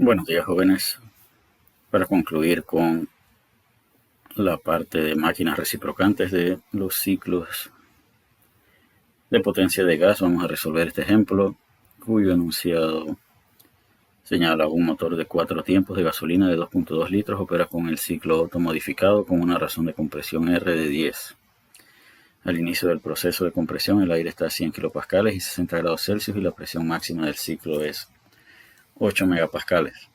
Buenos días, jóvenes. Para concluir con la parte de máquinas reciprocantes de los ciclos de potencia de gas, vamos a resolver este ejemplo, cuyo enunciado señala un motor de 4 tiempos de gasolina de 2.2 litros opera con el ciclo automodificado con una razón de compresión R de 10. Al inicio del proceso de compresión, el aire está a 100 kilopascales y 60 grados Celsius y la presión máxima del ciclo es 8 megapascales.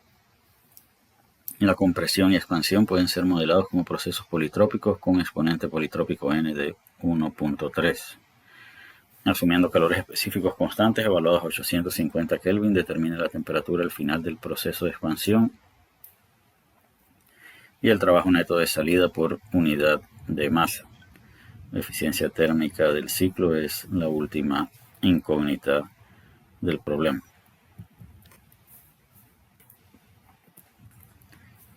La compresión y expansión pueden ser modelados como procesos politrópicos con exponente politrópico n de 1.3. Asumiendo calores específicos constantes evaluados a 850 Kelvin, determine la temperatura al final del proceso de expansión y el trabajo neto de salida por unidad de masa. La eficiencia térmica del ciclo es la última incógnita del problema.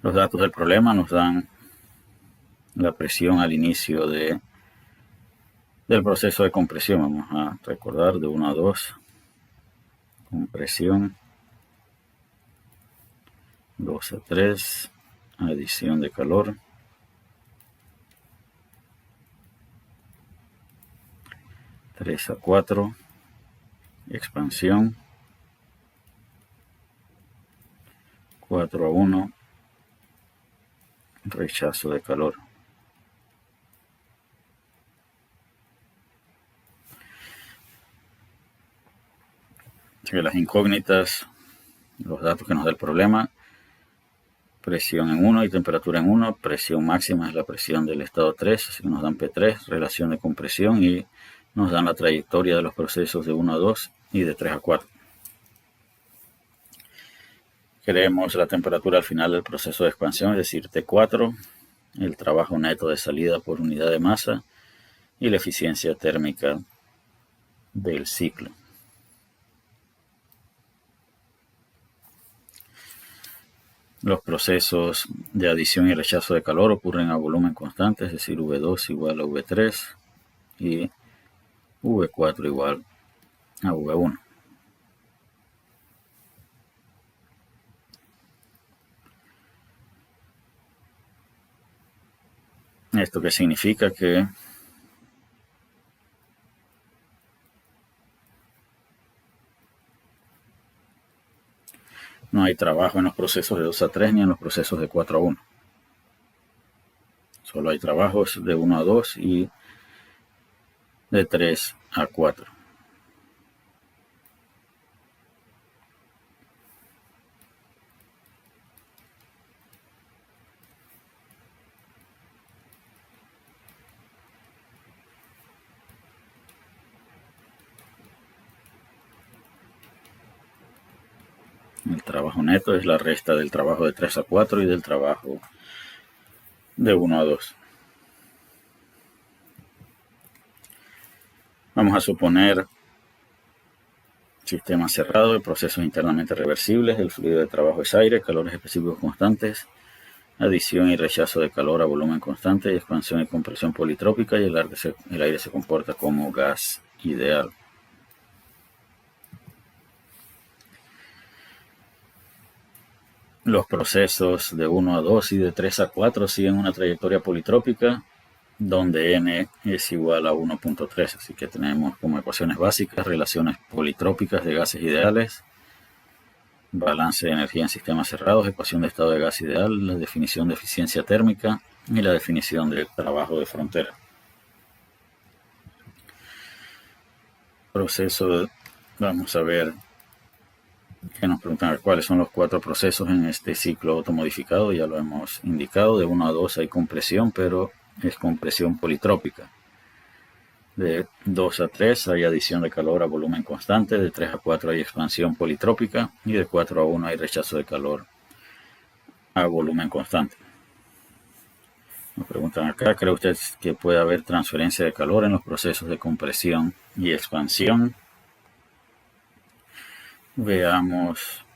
Los datos del problema nos dan la presión al inicio del proceso de compresión. Vamos a recordar de 1 a 2, compresión, 2 a 3, adición de calor, 3 a 4, expansión, 4 a 1, rechazo de calor. Así que las incógnitas, los datos que nos da el problema: presión en 1 y temperatura en 1, presión máxima es la presión del estado 3, así que nos dan P3, relación de compresión, y nos dan la trayectoria de los procesos de 1 a 2 y de 3 a 4. Queremos la temperatura al final del proceso de expansión, es decir, T4, el trabajo neto de salida por unidad de masa y la eficiencia térmica del ciclo. Los procesos de adición y rechazo de calor ocurren a volumen constante, es decir, V2 igual a V3 y V4 igual a V1. ¿Esto qué significa? Que no hay trabajo en los procesos de 2 a 3 ni en los procesos de 4 a 1. Solo hay trabajos de 1 a 2 y de 3 a 4. El trabajo neto es la resta del trabajo de 3 a 4 y del trabajo de 1 a 2. Vamos a suponer sistema cerrado de procesos internamente reversibles. El fluido de trabajo es aire, calores específicos constantes, adición y rechazo de calor a volumen constante, y expansión y compresión politrópica, y el aire se comporta como gas ideal. Los procesos de 1 a 2 y de 3 a 4 siguen una trayectoria politrópica donde n es igual a 1.3, así que tenemos como ecuaciones básicas relaciones politrópicas de gases ideales, balance de energía en sistemas cerrados, ecuación de estado de gas ideal, la definición de eficiencia térmica y la definición de trabajo de frontera. Proceso, vamos a ver que nos preguntan cuáles son los 4 procesos en este ciclo automodificado. Ya lo hemos indicado, de 1 a 2 hay compresión, pero es compresión politrópica. De 2 a 3 hay adición de calor a volumen constante, de 3 a 4 hay expansión politrópica y de 4 a 1 hay rechazo de calor a volumen constante. Nos preguntan acá, ¿cree usted que puede haber transferencia de calor en los procesos de compresión y expansión? Veamos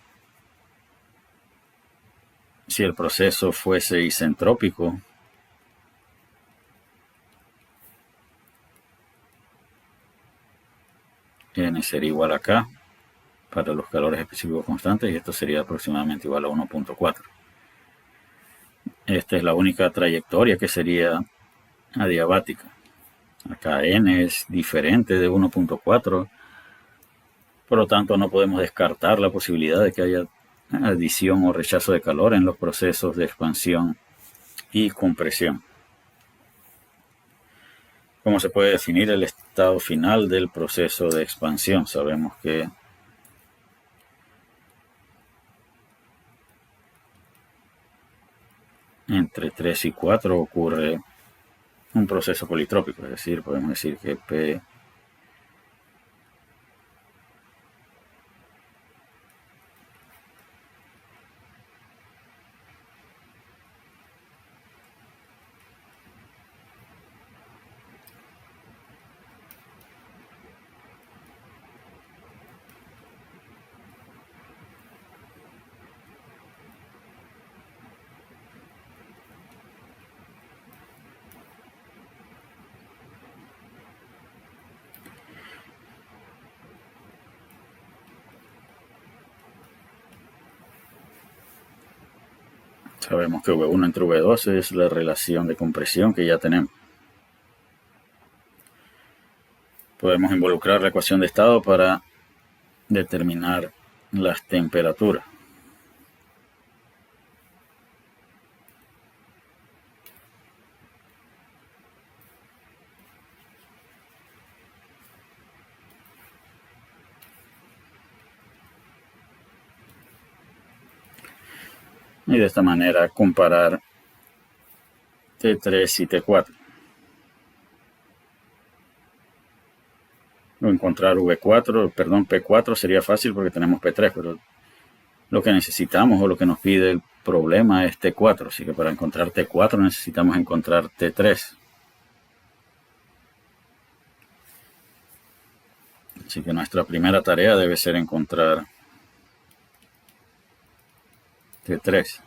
si el proceso fuese isentrópico. N sería igual a K. para los calores específicos constantes, y esto sería aproximadamente igual a 1.4. Esta es la única trayectoria que sería adiabática. Acá n es diferente de 1.4, por lo tanto no podemos descartar la posibilidad de que haya adición o rechazo de calor en los procesos de expansión y compresión. ¿Cómo se puede definir el estado final del proceso de expansión? Sabemos que entre 3 y 4 ocurre un proceso politrópico, es decir, podemos decir que P sabemos que V1 entre V2 es la relación de compresión que ya tenemos. Podemos involucrar la ecuación de estado para determinar las temperaturas. Y de esta manera comparar T3 y T4. O encontrar P4 sería fácil porque tenemos P3, pero lo que necesitamos o lo que nos pide el problema es T4, así que para encontrar T4 necesitamos encontrar T3. Así que nuestra primera tarea debe ser encontrar T3.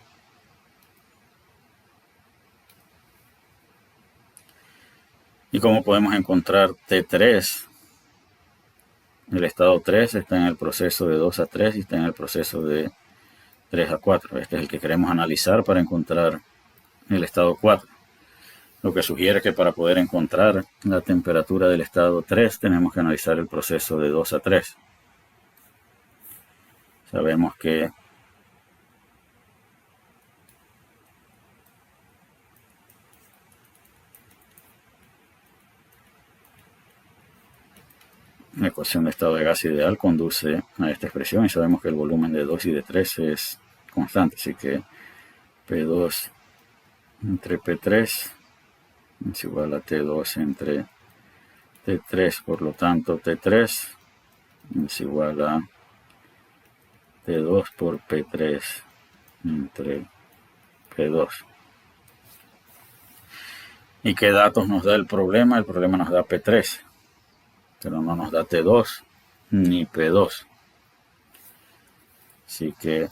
¿Y cómo podemos encontrar T3? El estado 3 está en el proceso de 2 a 3 y está en el proceso de 3 a 4. Este es el que queremos analizar para encontrar el estado 4. Lo que sugiere que para poder encontrar la temperatura del estado 3 tenemos que analizar el proceso de 2 a 3. Sabemos que la ecuación de estado de gas ideal conduce a esta expresión y sabemos que el volumen de 2 y de 3 es constante, así que P2 entre P3 es igual a T2 entre T3, por lo tanto T3 es igual a T2 por P3 entre P2. ¿Y qué datos nos da el problema? El problema nos da P3, pero no nos da T2 ni P2. Así que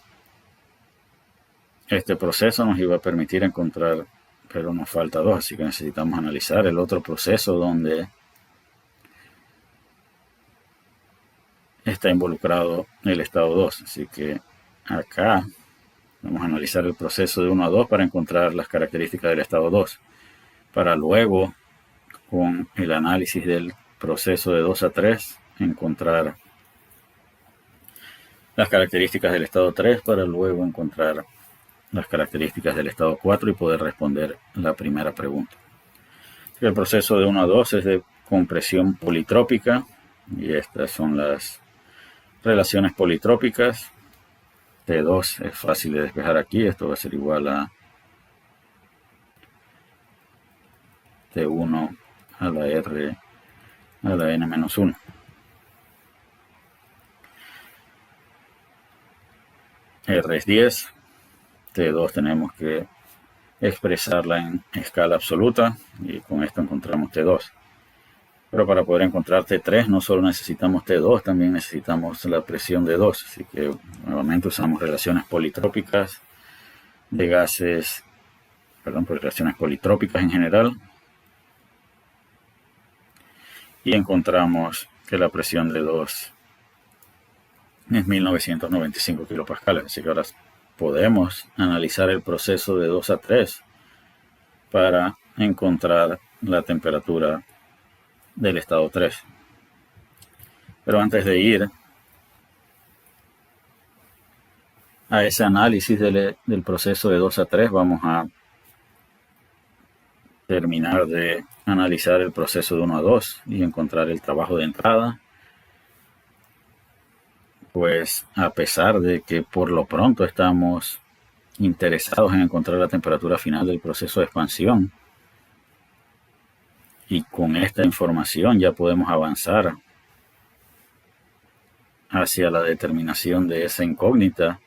este proceso nos iba a permitir encontrar, pero nos falta 2, así que necesitamos analizar el otro proceso donde está involucrado el estado 2. Así que acá vamos a analizar el proceso de 1 a 2 para encontrar las características del estado 2, para luego, con el análisis del proceso de 2 a 3, encontrar las características del estado 3 para luego encontrar las características del estado 4 y poder responder la primera pregunta. El proceso de 1 a 2 es de compresión politrópica y estas son las relaciones politrópicas. T2 es fácil de despejar aquí, esto va a ser igual a T1 a la R a la N-1. R es 10, T2 tenemos que expresarla en escala absoluta y con esto encontramos T2. Pero para poder encontrar T3 no solo necesitamos T2, también necesitamos la presión de 2. Así que nuevamente usamos relaciones politrópicas de gases, relaciones politrópicas en general. Y encontramos que la presión de 2 es 1995 kilopascales. Así que ahora podemos analizar el proceso de 2 a 3 para encontrar la temperatura del estado 3. Pero antes de ir a ese análisis del proceso de 2 a 3, vamos a terminar de analizar el proceso de 1 a 2 y encontrar el trabajo de entrada. Pues a pesar de que por lo pronto estamos interesados en encontrar la temperatura final del proceso de expansión, y con esta información ya podemos avanzar hacia la determinación de esa incógnita.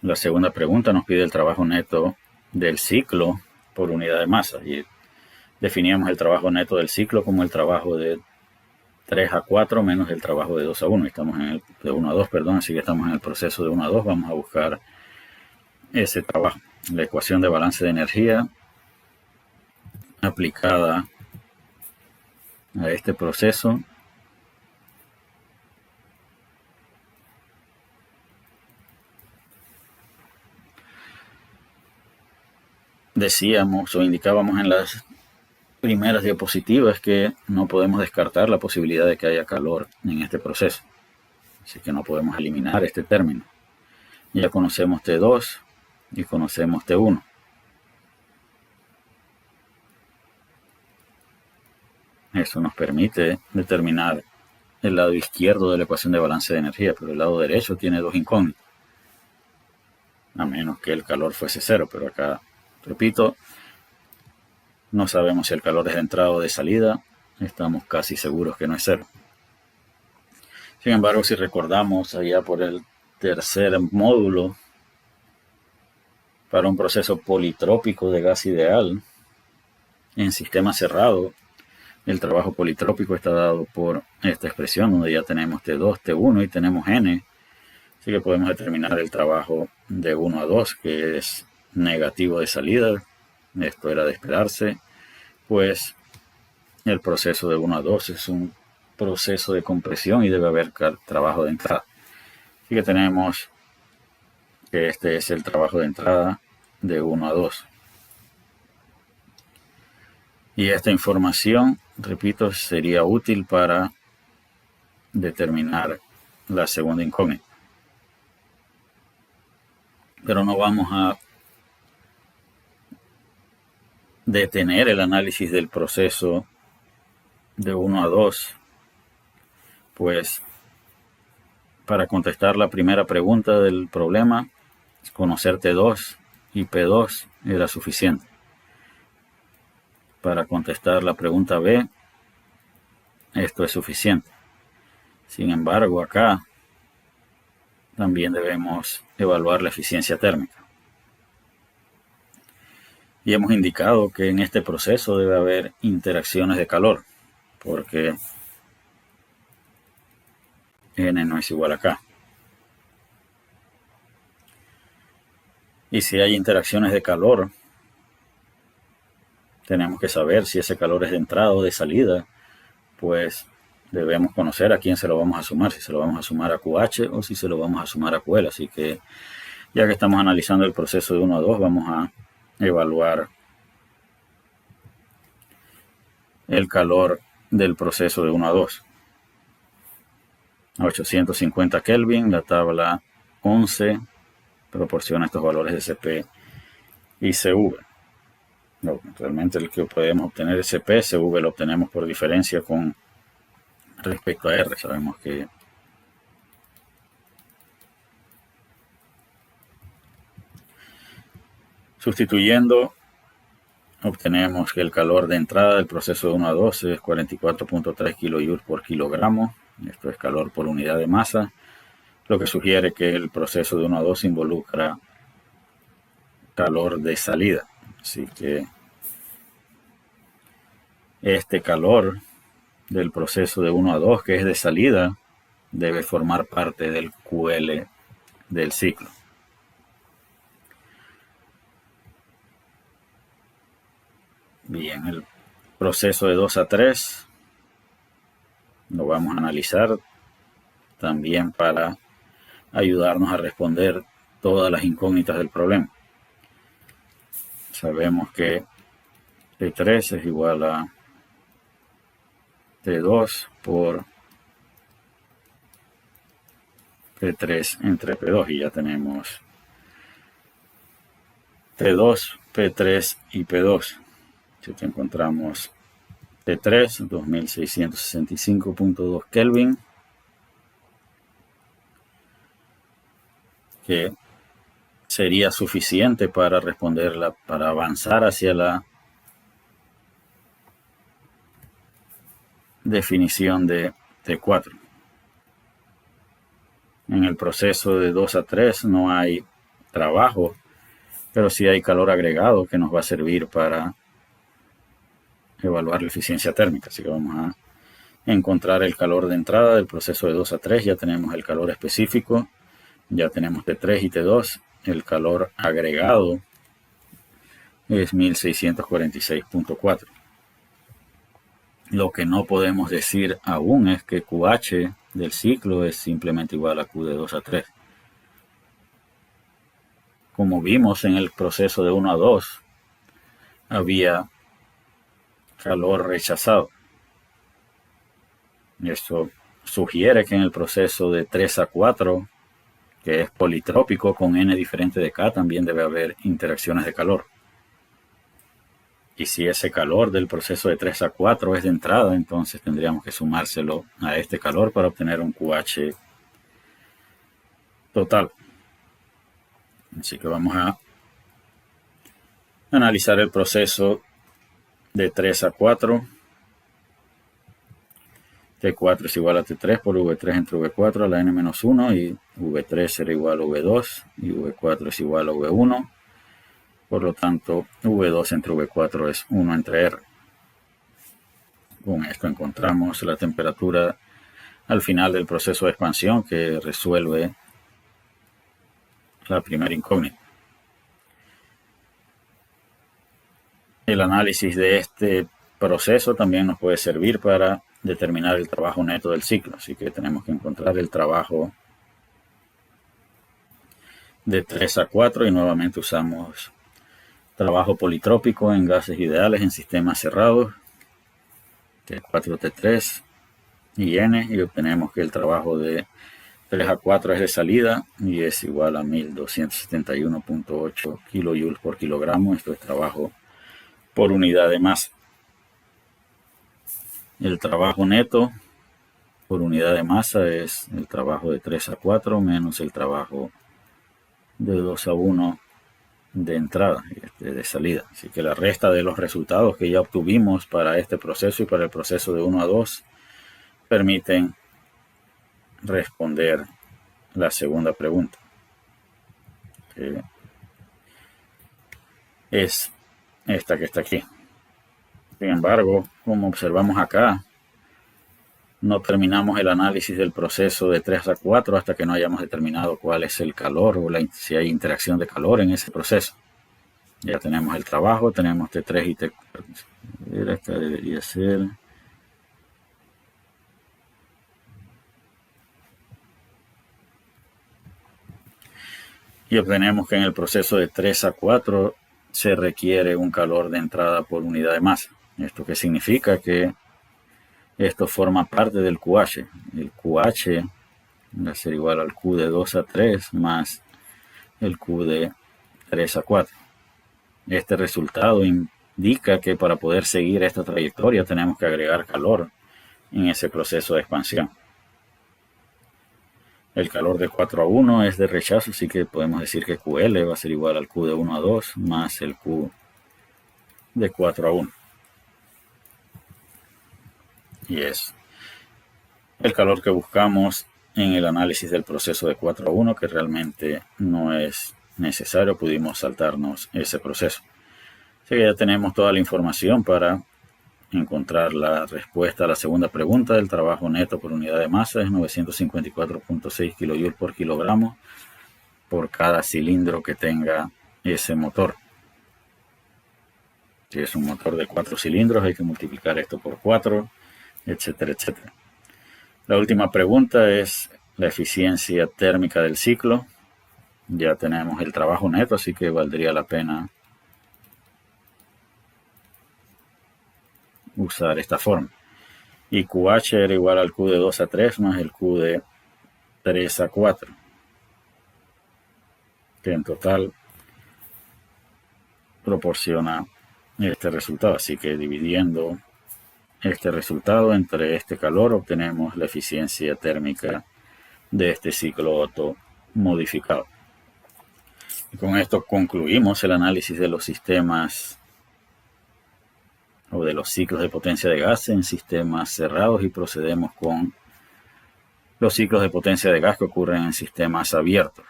La segunda pregunta nos pide el trabajo neto del ciclo por unidad de masa, y definíamos el trabajo neto del ciclo como el trabajo de 3 a 4 menos el trabajo de 2 a 1. Estamos en el de 1 a 2, perdón, así que estamos en el proceso de 1 a 2. Vamos a buscar ese trabajo. La ecuación de balance de energía aplicada a este proceso decíamos o indicábamos en las primeras diapositivas que no podemos descartar la posibilidad de que haya calor en este proceso. Así que no podemos eliminar este término. Ya conocemos T2 y conocemos T1. Eso nos permite determinar el lado izquierdo de la ecuación de balance de energía, pero el lado derecho tiene dos incógnitas, a menos que el calor fuese cero. Pero acá, repito, no sabemos si el calor es de entrada o de salida. Estamos casi seguros que no es cero. Sin embargo, si recordamos allá por el tercer módulo, para un proceso politrópico de gas ideal en sistema cerrado, el trabajo politrópico está dado por esta expresión donde ya tenemos T2, T1 y tenemos N. Así que podemos determinar el trabajo de 1 a 2, que es negativo de salida. Esto era de esperarse, pues el proceso de 1 a 2 es un proceso de compresión y debe haber trabajo de entrada. Así que tenemos que este es el trabajo de entrada de 1 a 2. Y esta información, repito, sería útil para determinar la segunda incógnita. Pero no vamos a detener el análisis del proceso de 1 a 2, pues para contestar la primera pregunta del problema, conocer T2 y P2 era suficiente. Para contestar la pregunta B, esto es suficiente. Sin embargo, acá también debemos evaluar la eficiencia térmica. Y hemos indicado que en este proceso debe haber interacciones de calor, porque N no es igual a K. Y si hay interacciones de calor, tenemos que saber si ese calor es de entrada o de salida, pues debemos conocer a quién se lo vamos a sumar, si se lo vamos a sumar a QH o si se lo vamos a sumar a QL. Así que ya que estamos analizando el proceso de 1 a 2, vamos a evaluar el calor del proceso de 1 a 2. A 850 Kelvin, la tabla 11 proporciona estos valores de CP y CV. No, realmente el que podemos obtener es CP, CV lo obtenemos por diferencia con respecto a R. Sabemos que sustituyendo obtenemos que el calor de entrada del proceso de 1 a 2 es 44.3 kJ por kilogramo. Esto es calor por unidad de masa, lo que sugiere que el proceso de 1 a 2 involucra calor de salida. Así que este calor del proceso de 1 a 2, que es de salida, debe formar parte del QL del ciclo. Bien, el proceso de 2 a 3 lo vamos a analizar también para ayudarnos a responder todas las incógnitas del problema. Sabemos que T3 es igual a T2 por P3 entre P2 y ya tenemos T2, P3 y P2. Si te encontramos T3, 2665.2 Kelvin, que sería suficiente para responderla, para avanzar hacia la definición de T4. En el proceso de 2 a 3 no hay trabajo, pero sí hay calor agregado que nos va a servir para evaluar la eficiencia térmica. Así que vamos a encontrar el calor de entrada del proceso de 2 a 3. Ya tenemos el calor específico, ya tenemos T3 y T2. El calor agregado es 1646.4. Lo que no podemos decir aún es que QH del ciclo es simplemente igual a Q de 2 a 3. Como vimos en el proceso de 1 a 2, había calor rechazado. Esto sugiere que en el proceso de 3 a 4, que es politrópico con n diferente de K, también debe haber interacciones de calor. Y si ese calor del proceso de 3 a 4 es de entrada, entonces tendríamos que sumárselo a este calor para obtener un QH total. Así que vamos a analizar el proceso de 3 a 4. T4 es igual a T3 por V3 entre V4 a la n-1 y V3 será igual a V2 y V4 es igual a V1. Por lo tanto, V2 entre V4 es 1 entre R. Con esto encontramos la temperatura al final del proceso de expansión que resuelve la primera incógnita. El análisis de este proceso también nos puede servir para determinar el trabajo neto del ciclo. Así que tenemos que encontrar el trabajo de 3 a 4 y nuevamente usamos trabajo politrópico en gases ideales en sistemas cerrados, T4, T3 y N, y obtenemos que el trabajo de 3 a 4 es de salida y es igual a 1271.8 kilojoules por kilogramo. Esto es trabajo por unidad de masa. El trabajo neto por unidad de masa es el trabajo de 3 a 4 menos el trabajo de 2 a 1 de entrada y de salida. Así que la resta de los resultados que ya obtuvimos para este proceso y para el proceso de 1 a 2 permiten responder la segunda pregunta, que es esta que está aquí. Sin embargo, como observamos acá, no terminamos el análisis del proceso de 3 a 4 hasta que no hayamos determinado cuál es el calor o si hay interacción de calor en ese proceso. Ya tenemos el trabajo, tenemos T3 y T4. Esta debería ser... Y obtenemos que en el proceso de 3 a 4 se requiere un calor de entrada por unidad de masa. ¿Esto qué significa? Que esto forma parte del QH. El QH va a ser igual al Q de 2 a 3 más el Q de 3 a 4. Este resultado indica que para poder seguir esta trayectoria tenemos que agregar calor en ese proceso de expansión. El calor de 4 a 1 es de rechazo, así que podemos decir que QL va a ser igual al Q de 1 a 2 más el Q de 4 a 1. Y es el calor que buscamos en el análisis del proceso de 4 a 1, que realmente no es necesario, pudimos saltarnos ese proceso. Así que ya tenemos toda la información para encontrar la respuesta a la segunda pregunta. El trabajo neto por unidad de masa es 954.6 kilojoules por kilogramo por cada cilindro que tenga ese motor. Si es un motor de 4 cilindros, hay que multiplicar esto por 4, etcétera, etcétera. La última pregunta es la eficiencia térmica del ciclo. Ya tenemos el trabajo neto, así que valdría la pena usar esta forma. Y QH era igual al Q de 2 a 3 más el Q de 3 a 4, que en total proporciona este resultado. Así que dividiendo este resultado entre este calor obtenemos la eficiencia térmica de este ciclo Otto modificado. Y con esto concluimos el análisis de los sistemas o de los ciclos de potencia de gas en sistemas cerrados y procedemos con los ciclos de potencia de gas que ocurren en sistemas abiertos.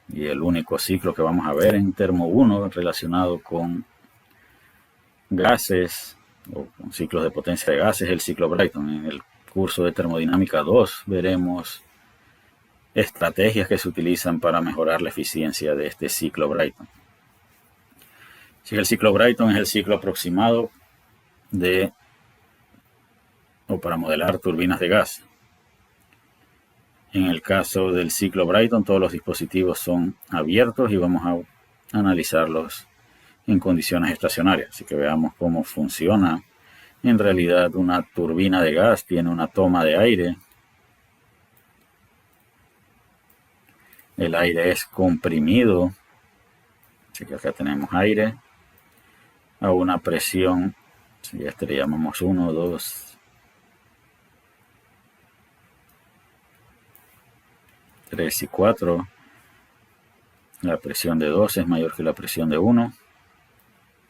Y el único ciclo que vamos a ver en Termo 1 relacionado con gases o con ciclos de potencia de gases es el ciclo Brayton. En el curso de termodinámica 2 veremos estrategias que se utilizan para mejorar la eficiencia de este ciclo Brayton. Si el ciclo Brayton es el ciclo aproximado para modelar turbinas de gas. En el caso del ciclo Brayton, todos los dispositivos son abiertos y vamos a analizarlos en condiciones estacionarias. Así que veamos cómo funciona. En realidad, una turbina de gas tiene una toma de aire. El aire es comprimido. Así que acá tenemos aire a una presión. Si este le llamamos 1, 2, 3 y 4. La presión de 2 es mayor que la presión de 1.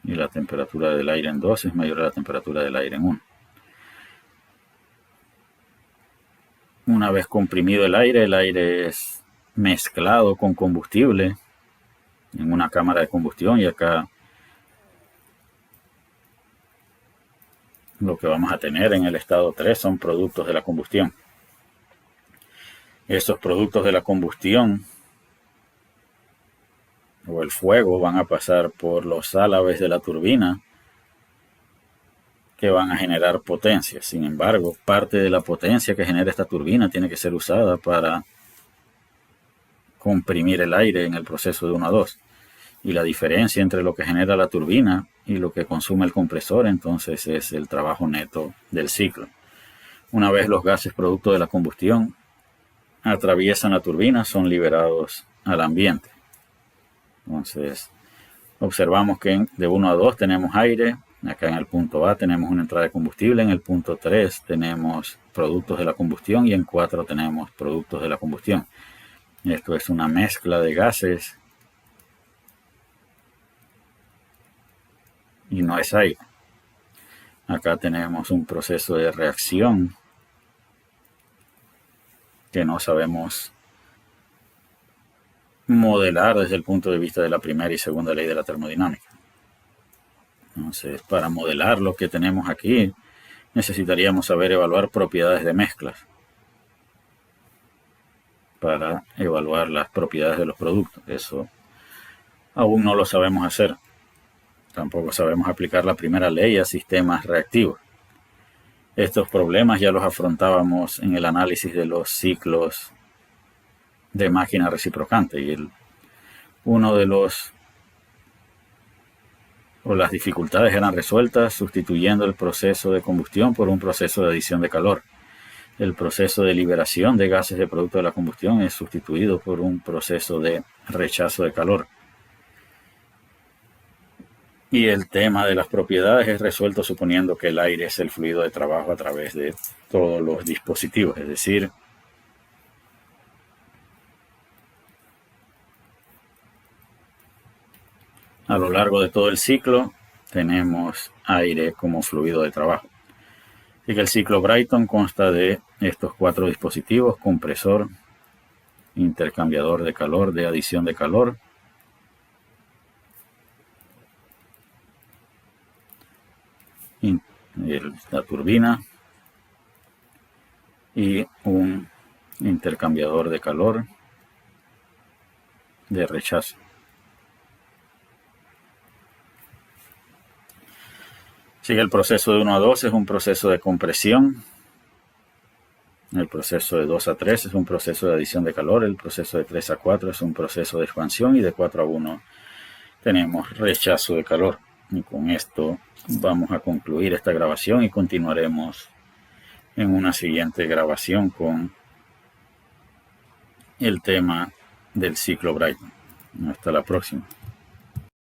Y la temperatura del aire en 2 es mayor a la temperatura del aire en 1. Una vez comprimido el aire es mezclado con combustible en una cámara de combustión y acá lo que vamos a tener en el estado 3 son productos de la combustión. Estos productos de la combustión o el fuego van a pasar por los álabes de la turbina que van a generar potencia. Sin embargo, parte de la potencia que genera esta turbina tiene que ser usada para comprimir el aire en el proceso de 1 a 2. Y la diferencia entre lo que genera la turbina y lo que consume el compresor, entonces es el trabajo neto del ciclo. Una vez los gases producto de la combustión atraviesan la turbina, son liberados al ambiente. Entonces, observamos que de 1 a 2 tenemos aire. Acá en el punto A tenemos una entrada de combustible, en el punto 3 tenemos productos de la combustión y en 4 tenemos productos de la combustión. Esto es una mezcla de gases y no es aire. Acá tenemos un proceso de reacción que no sabemos modelar desde el punto de vista de la primera y segunda ley de la termodinámica. Entonces, para modelar lo que tenemos aquí, necesitaríamos saber evaluar propiedades de mezclas para evaluar las propiedades de los productos. Eso aún no lo sabemos hacer. Tampoco sabemos aplicar la primera ley a sistemas reactivos. Estos problemas ya los afrontábamos en el análisis de los ciclos de máquina reciprocante y uno de las dificultades eran resueltas sustituyendo el proceso de combustión por un proceso de adición de calor. El proceso de liberación de gases de producto de la combustión es sustituido por un proceso de rechazo de calor. Y el tema de las propiedades es resuelto suponiendo que el aire es el fluido de trabajo a través de todos los dispositivos, es decir, a lo largo de todo el ciclo tenemos aire como fluido de trabajo. Así que el ciclo Brayton consta de estos 4 dispositivos: compresor, intercambiador de calor, de adición de calor, la turbina y un intercambiador de calor de rechazo. Así que el proceso de 1 a 2 es un proceso de compresión El proceso de 2 a 3 es un proceso de adición de calor. El proceso de 3 a 4 es un proceso de expansión. Y de 4 a 1 tenemos rechazo de calor. Y con esto vamos a concluir esta grabación y continuaremos en una siguiente grabación con el tema del ciclo Brightman. Hasta la próxima.